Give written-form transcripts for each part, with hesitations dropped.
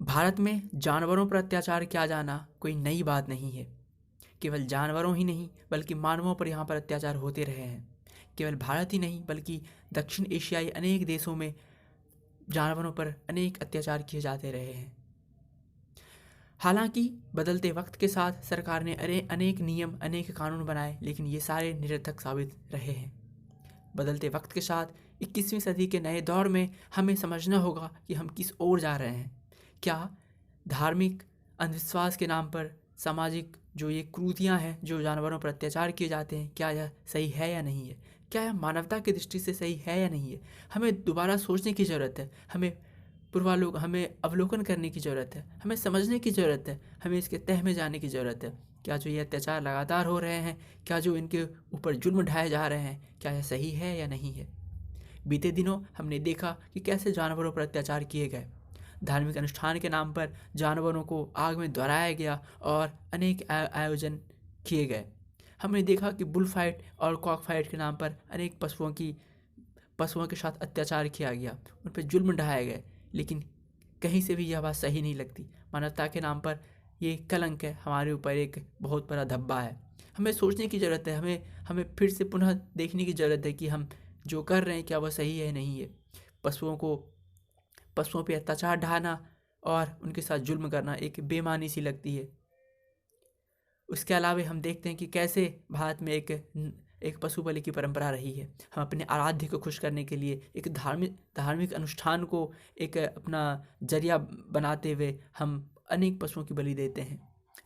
भारत में जानवरों पर अत्याचार किया जाना कोई नई बात नहीं है। केवल जानवरों ही नहीं बल्कि मानवों पर यहाँ पर अत्याचार होते रहे हैं। केवल भारत ही नहीं बल्कि दक्षिण एशियाई अनेक देशों में जानवरों पर अनेक अत्याचार किए जाते रहे हैं। हालांकि बदलते वक्त के साथ सरकार ने अनेक नियम अनेक कानून बनाए, लेकिन ये सारे निरर्थक साबित रहे हैं। बदलते वक्त के साथ 21वीं सदी के नए दौर में हमें समझना होगा कि हम किस ओर जा रहे हैं। क्या धार्मिक अंधविश्वास के नाम पर सामाजिक जो ये क्रूतियाँ हैं, जो जानवरों पर अत्याचार किए जाते हैं, क्या यह सही है या नहीं है? क्या यह मानवता की दृष्टि से सही है या नहीं है? हमें दोबारा सोचने की ज़रूरत है। हमें अवलोकन करने की ज़रूरत है। हमें समझने की ज़रूरत है। हमें इसके तह में जाने की ज़रूरत है। क्या जो ये अत्याचार लगातार हो रहे हैं, क्या जो इनके ऊपर जुल्म ढाए जा रहे हैं, क्या यह सही है या नहीं है? बीते दिनों हमने देखा कि कैसे जानवरों पर अत्याचार किए गए। धार्मिक अनुष्ठान के नाम पर जानवरों को आग में दौड़ाया गया और अनेक आयोजन किए गए। हमने देखा कि बुल फाइट और कॉक फाइट के नाम पर अनेक पशुओं के साथ अत्याचार किया गया, उन पर जुल्म ढाए गए। लेकिन कहीं से भी यह बात सही नहीं लगती। मानवता के नाम पर ये कलंक है, हमारे ऊपर एक बहुत बड़ा धब्बा है। हमें सोचने की ज़रूरत है। हमें फिर से पुनः देखने की ज़रूरत है कि हम जो कर रहे हैं क्या वह सही है नहीं है। पशुओं पे अत्याचार ढाना और उनके साथ जुल्म करना एक बेईमानी सी लगती है। उसके अलावा हम देखते हैं कि कैसे भारत में एक पशु बलि की परंपरा रही है। हम अपने आराध्य को खुश करने के लिए एक धार्मिक अनुष्ठान को एक अपना जरिया बनाते हुए हम अनेक पशुओं की बलि देते हैं।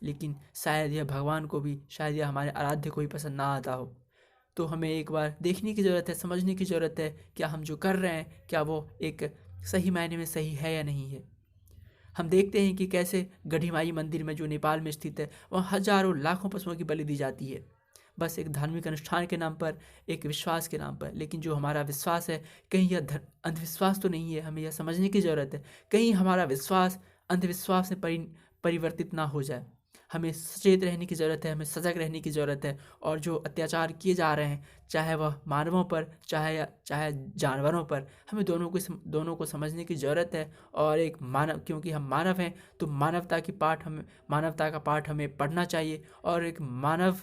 लेकिन शायद यह भगवान को भी, शायद यह हमारे आराध्य को भी पसंद ना आता हो। तो हमें एक बार देखने की ज़रूरत है, समझने की ज़रूरत है, क्या हम जो कर रहे हैं क्या वो एक सही मायने में सही है या नहीं है। हम देखते हैं कि कैसे गढ़ीमाई मंदिर में, जो नेपाल में स्थित है, वहाँ हजारों लाखों पशुओं की बलि दी जाती है, बस एक धार्मिक अनुष्ठान के नाम पर, एक विश्वास के नाम पर। लेकिन जो हमारा विश्वास है, कहीं यह अंधविश्वास तो नहीं है। हमें यह समझने की ज़रूरत है, कहीं हमारा विश्वास अंधविश्वास में परिवर्तित ना हो जाए। हमें सचेत रहने की ज़रूरत है, हमें सजग रहने की ज़रूरत है। और जो अत्याचार किए जा रहे हैं, चाहे वह मानवों पर चाहे जानवरों पर, हमें दोनों को समझने की ज़रूरत है। और एक मानव, क्योंकि हम मानव हैं, तो मानवता का पाठ हमें पढ़ना चाहिए। और एक मानव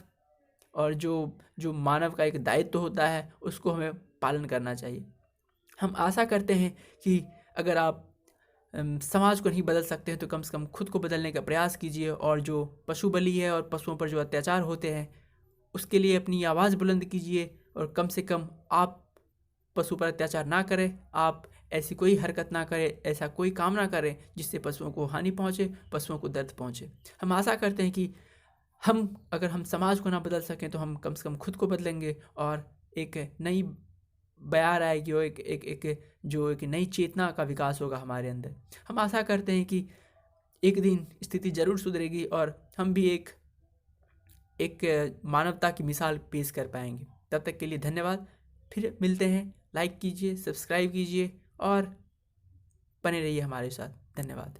और जो मानव का एक दायित्व होता है, उसको हमें पालन करना चाहिए। हम आशा करते हैं कि अगर आप समाज को नहीं बदल सकते हैं तो कम से कम खुद को बदलने का प्रयास कीजिए। और जो पशु बलि है और पशुओं पर जो अत्याचार होते हैं, उसके लिए अपनी आवाज़ बुलंद कीजिए। और कम से कम आप पशु पर अत्याचार ना करें, आप ऐसी कोई हरकत ना करें, ऐसा कोई काम ना करें जिससे पशुओं को हानि पहुँचे, पशुओं को दर्द पहुँचे। हम आशा करते हैं कि अगर हम समाज को ना बदल सकें तो हम कम से कम खुद को बदलेंगे और एक नई बयार आएगी और एक नई चेतना का विकास होगा हमारे अंदर। हम आशा करते हैं कि एक दिन स्थिति ज़रूर सुधरेगी और हम भी एक मानवता की मिसाल पेश कर पाएंगे। तब तक के लिए धन्यवाद। फिर मिलते हैं। लाइक कीजिए, सब्सक्राइब कीजिए और बने रहिए हमारे साथ। धन्यवाद।